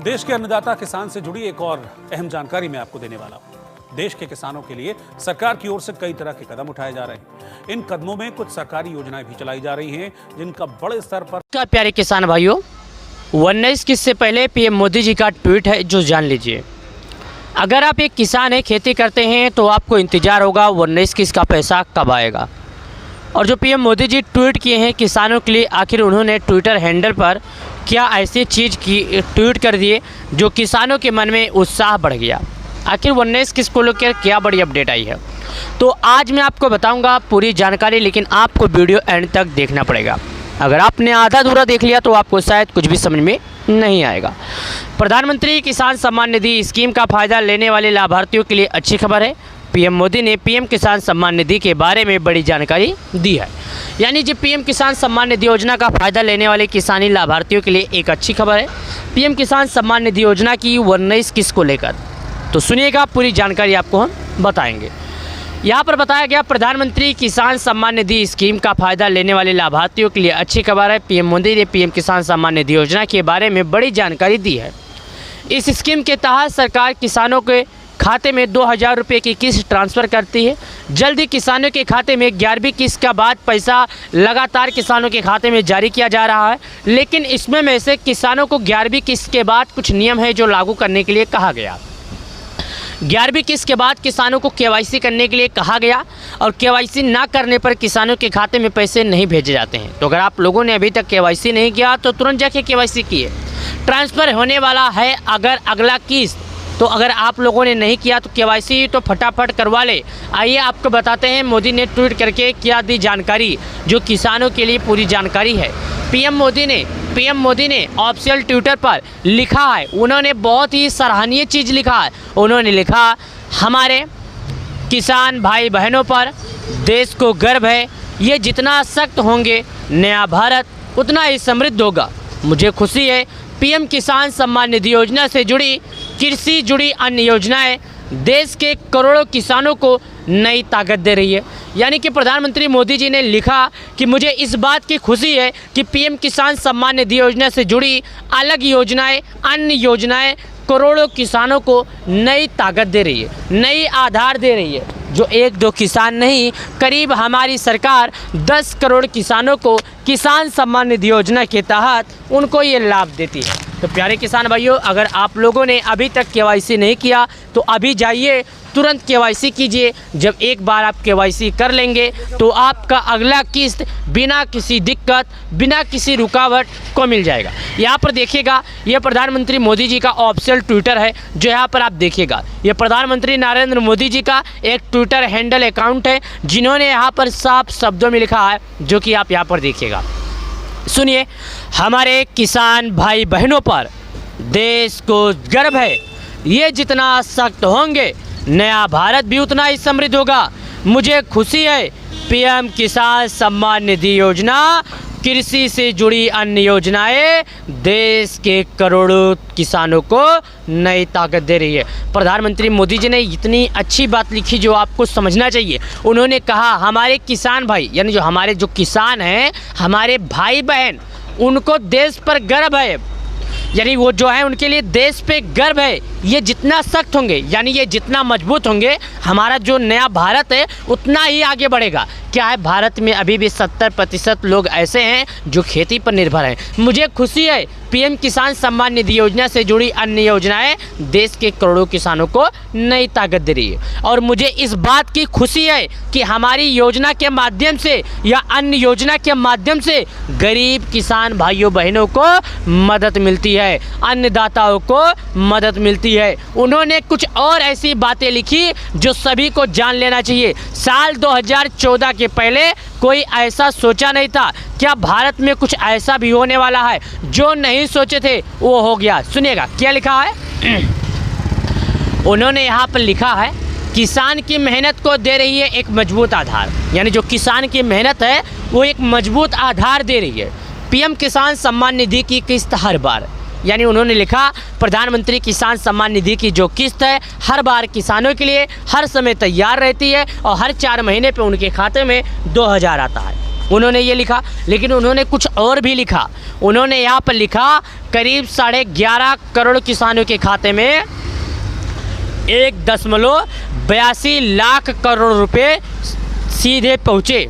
देश के अन्नदाता किसान से जुड़ी एक और अहम जानकारी मैं आपको देने वाला हूं। देश के किसानों के लिए सरकार की ओर से कई तरह के कदम उठाए जा रहे हैं। इन कदमों में कुछ सरकारी योजनाएं भी चलाई जा रही हैं, जिनका बड़े स्तर पर। प्यारे किसान भाइयों, 19 किस्त से पहले पीएम मोदी जी का ट्वीट है जो जान लीजिए। अगर आप एक किसान है, खेती करते हैं, तो आपको इंतजार होगा 19 किस्त का पैसा कब आएगा। और जो पीएम मोदी जी ट्वीट किए हैं किसानों के लिए, आखिर उन्होंने ट्विटर हैंडल पर क्या ऐसी चीज़ की ट्वीट कर दिए जो किसानों के मन में उत्साह बढ़ गया। आखिर 19 किस्त को लेकर क्या बड़ी अपडेट आई है, तो आज मैं आपको बताऊंगा पूरी जानकारी, लेकिन आपको वीडियो एंड तक देखना पड़ेगा। अगर आपने आधा अधूरा देख लिया तो आपको शायद कुछ भी समझ में नहीं आएगा। प्रधानमंत्री किसान सम्मान निधि स्कीम का फ़ायदा लेने वाले लाभार्थियों के लिए अच्छी खबर है। पीएम मोदी ने पीएम किसान सम्मान निधि के बारे में बड़ी जानकारी दी है। यानी जो पीएम किसान सम्मान निधि योजना का फ़ायदा लेने वाले किसानी लाभार्थियों के लिए एक अच्छी खबर है। पीएम किसान सम्मान निधि योजना की 19 किस्त को लेकर तो सुनिएगा, पूरी जानकारी आपको हम बताएंगे। यहाँ पर बताया गया, प्रधानमंत्री किसान सम्मान निधि स्कीम का फ़ायदा लेने वाले लाभार्थियों के लिए अच्छी खबर है। पीएम मोदी ने पीएम किसान सम्मान निधि योजना के बारे में बड़ी जानकारी दी है। इस स्कीम के तहत सरकार किसानों के खाते में 2000 रुपये की किस्त ट्रांसफ़र करती है। जल्द ही किसानों के खाते में 11वीं किस्त का बाद पैसा लगातार किसानों के खाते में जारी किया जा रहा है। लेकिन इसमें में से किसानों को 11वीं किस्त के बाद कुछ नियम है जो लागू करने के लिए कहा गया। 11वीं किस्त के बाद किसानों को केवाईसी करने के लिए कहा गया, और केवाईसी ना करने पर किसानों के खाते में पैसे नहीं भेजे जाते हैं। तो अगर आप लोगों ने अभी तक केवाईसी नहीं किया तो तुरंत जाके केवाईसी किए। ट्रांसफ़र होने वाला है अगर अगला किस्त, तो अगर आप लोगों ने नहीं किया तो केवाईसी तो फटाफट करवा ले। आइए आपको बताते हैं मोदी ने ट्वीट करके क्या दी जानकारी, जो किसानों के लिए पूरी जानकारी है। पीएम मोदी ने ऑफिशियल ट्विटर पर लिखा है, उन्होंने बहुत ही सराहनीय चीज़ लिखा है। उन्होंने लिखा, हमारे किसान भाई बहनों पर देश को गर्व है। ये जितना सख्त होंगे नया भारत उतना ही समृद्ध होगा। मुझे खुशी है पीएम किसान सम्मान निधि योजना से जुड़ी कृषि जुड़ी अन्य योजनाएं देश के करोड़ों किसानों को नई ताकत दे रही है। यानी कि प्रधानमंत्री मोदी जी ने लिखा कि मुझे इस बात की खुशी है कि पीएम किसान सम्मान निधि योजना से जुड़ी अलग योजनाएं, अन्य योजनाएं करोड़ों किसानों को नई ताकत दे रही है, नई आधार दे रही है। जो एक दो किसान नहीं, करीब हमारी सरकार 10 करोड़ किसानों को किसान सम्मान निधि योजना के तहत उनको ये लाभ देती है। तो प्यारे किसान भाइयों, अगर आप लोगों ने अभी तक केवाईसी नहीं किया तो अभी जाइए तुरंत केवाईसी कीजिए। जब एक बार आप केवाईसी कर लेंगे तो आपका अगला किस्त बिना किसी दिक्कत, बिना किसी रुकावट को मिल जाएगा। यहाँ पर देखिएगा, ये प्रधानमंत्री मोदी जी का ऑफिशियल ट्विटर है जो यहाँ पर आप देखिएगा। ये प्रधानमंत्री नरेंद्र मोदी जी का एक ट्विटर हैंडल अकाउंट है, जिन्होंने यहाँ पर साफ शब्दों में लिखा है, जो कि आप यहाँ पर देखिएगा। सुनिए, हमारे किसान भाई बहनों पर देश को गर्व है। ये जितना सख्त होंगे नया भारत भी उतना ही समृद्ध होगा। मुझे खुशी है पीएम किसान सम्मान निधि योजना कृषि से जुड़ी अन्य योजनाएं देश के करोड़ों किसानों को नई ताकत दे रही है। प्रधानमंत्री मोदी जी ने इतनी अच्छी बात लिखी जो आपको समझना चाहिए। उन्होंने कहा, हमारे किसान भाई, यानी जो हमारे जो किसान हैं, हमारे भाई बहन, उनको देश पर गर्व है। यानी वो जो है उनके लिए देश पे गर्व है। ये जितना सख्त होंगे, यानी ये जितना मजबूत होंगे, हमारा जो नया भारत है उतना ही आगे बढ़ेगा। क्या है, भारत में अभी भी 70% लोग ऐसे हैं जो खेती पर निर्भर हैं। मुझे खुशी है पीएम किसान सम्मान निधि योजना से जुड़ी अन्य योजनाएं देश के करोड़ों किसानों को नई ताकत दे रही है। और मुझे इस बात की खुशी है कि हमारी योजना के माध्यम से या अन्य योजना के माध्यम से गरीब किसान भाइयों बहनों को मदद मिलती है, अन्नदाताओं को मदद मिलती है। उन्होंने कुछ और ऐसी बातें लिखी जो सभी को जान लेना चाहिए। साल 2014 के पहले कोई ऐसा सोचा नहीं था। क्या भारत में कुछ ऐसा भी होने वाला है? जो नहीं सोचे थे वो हो गया। सुनिएगा क्या लिखा है। उन्होंने यहाँ पर लिखा है, किसान की मेहनत को दे रही है एक मजबूत आधार। यानी जो किसान की मेहनत है वो एक मजबूत आधार दे रही है। पीएम किसान सम्मान निधि की किस्त हर बार, यानी उन्होंने लिखा, प्रधानमंत्री किसान सम्मान निधि की जो किस्त है हर बार किसानों के लिए हर समय तैयार रहती है और हर 4 महीने पे उनके खाते में 2000 आता है। उन्होंने ये लिखा, लेकिन उन्होंने कुछ और भी लिखा। उन्होंने यहाँ पर लिखा करीब 11.5 करोड़ किसानों के खाते में 1.82 लाख करोड़ रुपए सीधे पहुँचे।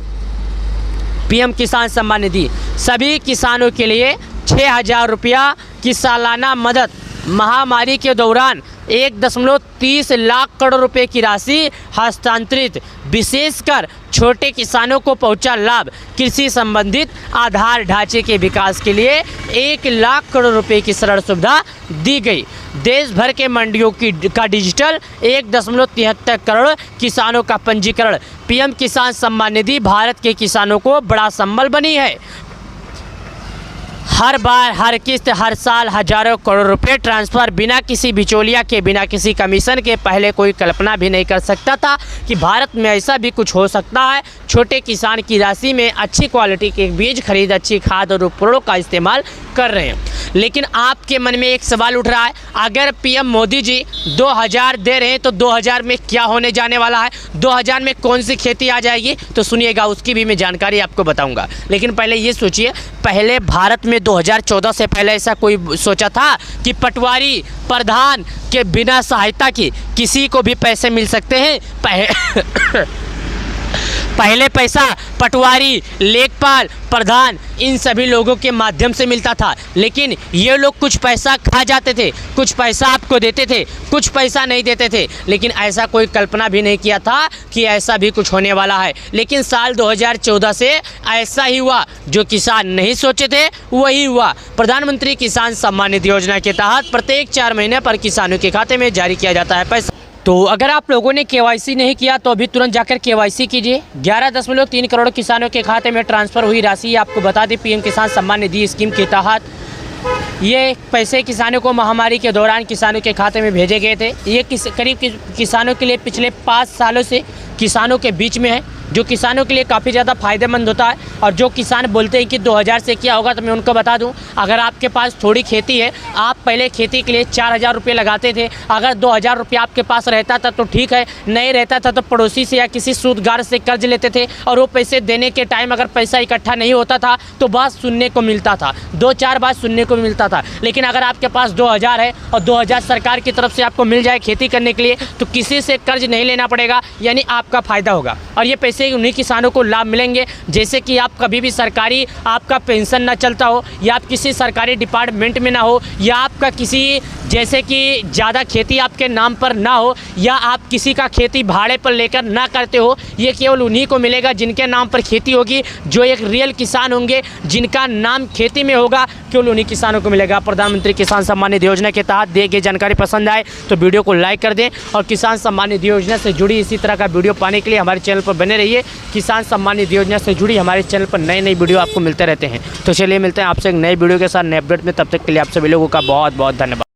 पीएम किसान सम्मान निधि सभी किसानों के लिए 6,000 रुपया की सालाना मदद, महामारी के दौरान 1.30 लाख करोड़ रुपए की राशि हस्तांतरित, विशेषकर छोटे किसानों को पहुंचा लाभ, कृषि संबंधित आधार ढांचे के विकास के लिए 1 लाख करोड़ रुपए की सरल सुविधा दी गई। देश भर के मंडियों का डिजिटल 1.73 करोड़ किसानों का पंजीकरण। पीएम किसान सम्मान निधि भारत के किसानों को बड़ा संबल बनी है। हर बार, हर किस्त, हर साल हजारों करोड़ रुपए ट्रांसफ़र, बिना किसी बिचौलिया के, बिना किसी कमीशन के। पहले कोई कल्पना भी नहीं कर सकता था कि भारत में ऐसा भी कुछ हो सकता है। छोटे किसान की राशि में अच्छी क्वालिटी के बीज खरीद, अच्छी खाद और उपकरणों का इस्तेमाल कर रहे हैं। लेकिन आपके मन में एक सवाल उठ रहा है, अगर पीएम मोदी जी 2,000 दे रहे हैं तो 2,000 में क्या होने जाने वाला है? 2,000 में कौन सी खेती आ जाएगी? तो सुनिएगा, उसकी भी मैं जानकारी आपको बताऊंगा। लेकिन पहले ये सोचिए, पहले भारत में 2014 से पहले ऐसा कोई सोचा था कि पटवारी, प्रधान के बिना सहायता की किसी को भी पैसे मिल सकते हैं? पहले पैसा पटवारी, लेखपाल, प्रधान, इन सभी लोगों के माध्यम से मिलता था। लेकिन ये लोग कुछ पैसा खा जाते थे, कुछ पैसा आपको देते थे, कुछ पैसा नहीं देते थे। लेकिन ऐसा कोई कल्पना भी नहीं किया था कि ऐसा भी कुछ होने वाला है। लेकिन साल 2014 से ऐसा ही हुआ, जो किसान नहीं सोचे थे वही हुआ। प्रधानमंत्री किसान सम्मान निधि योजना के तहत प्रत्येक 4 महीने पर किसानों के खाते में जारी किया जाता है पैसा। तो अगर आप लोगों ने केवाईसी नहीं किया तो अभी तुरंत जाकर केवाईसी कीजिए। 11.3 करोड़ किसानों के खाते में ट्रांसफ़र हुई राशि आपको बता दें, पीएम किसान सम्मान निधि स्कीम के तहत ये पैसे किसानों को महामारी के दौरान किसानों के खाते में भेजे गए थे। ये करीब किसानों के लिए पिछले 5 सालों से किसानों के बीच में है, जो किसानों के लिए काफ़ी ज़्यादा फ़ायदेमंद होता है। और जो किसान बोलते हैं कि 2,000 से क्या होगा, तो मैं उनको बता दूं, अगर आपके पास थोड़ी खेती है, आप पहले खेती के लिए 4,000 रुपये लगाते थे। अगर 2,000 रुपये आपके पास रहता था तो ठीक है, नहीं रहता था तो पड़ोसी से या किसी सूदगार से कर्ज लेते थे। और वो पैसे देने के टाइम अगर पैसा इकट्ठा नहीं होता था तो बात सुनने को मिलता था, 2-4 बात सुनने को मिलता था। लेकिन अगर आपके पास 2,000 है और 2,000 सरकार की तरफ से आपको मिल जाए खेती करने के लिए, तो किसी से कर्ज नहीं लेना पड़ेगा, यानी आपका फ़ायदा होगा। और ये पैसे उन्हीं किसानों को लाभ मिलेंगे। जैसे कि आप कभी भी सरकारी आपका पेंशन ना चलता हो, या आप किसी सरकारी डिपार्टमेंट में ना हो, या आपका किसी जैसे कि ज़्यादा खेती आपके नाम पर ना हो, या आप किसी का खेती भाड़े पर लेकर ना करते हो। ये केवल उन्हीं को मिलेगा जिनके नाम पर खेती होगी, जो एक रियल किसान होंगे, जिनका नाम खेती में होगा, केवल उन्हीं किसानों को मिलेगा। प्रधानमंत्री किसान सम्मान निधि योजना के तहत दी गई जानकारी पसंद आए तो वीडियो को लाइक कर दें, और किसान सम्मान निधि योजना से जुड़ी इसी तरह का वीडियो पाने के लिए हमारे चैनल पर बने रहिए। किसान सम्मान निधि योजना से जुड़ी हमारे चैनल पर नई वीडियो आपको मिलते रहते हैं। तो चलिए मिलते हैं आपसे एक नए वीडियो के साथ, नए अपडेट में। तब तक के लिए आप सभी लोगों का बहुत बहुत धन्यवाद।